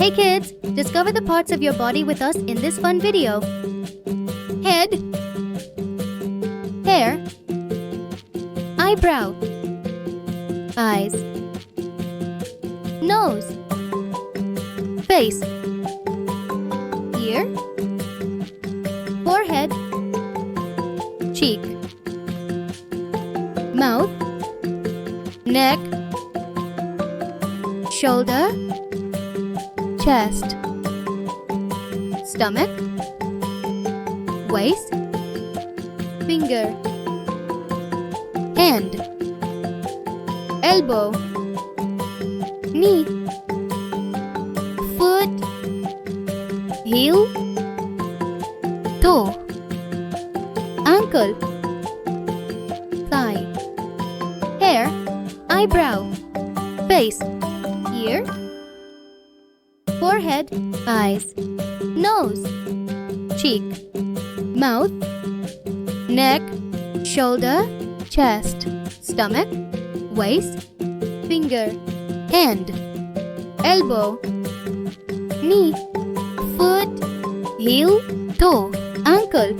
Hey kids, discover the parts of your body with us in this fun video. Head, hair, eyebrow, eyes, nose, face, ear, forehead, cheek, mouth, neck, shoulder, chest, stomach, waist, finger, hand, elbow, knee, foot, heel, toe, ankle, thigh, hair, eyebrow, face, ear, forehead, eyes, nose, cheek, mouth, neck, shoulder, chest, stomach, waist, finger, hand, elbow, knee, foot, heel, toe, ankle,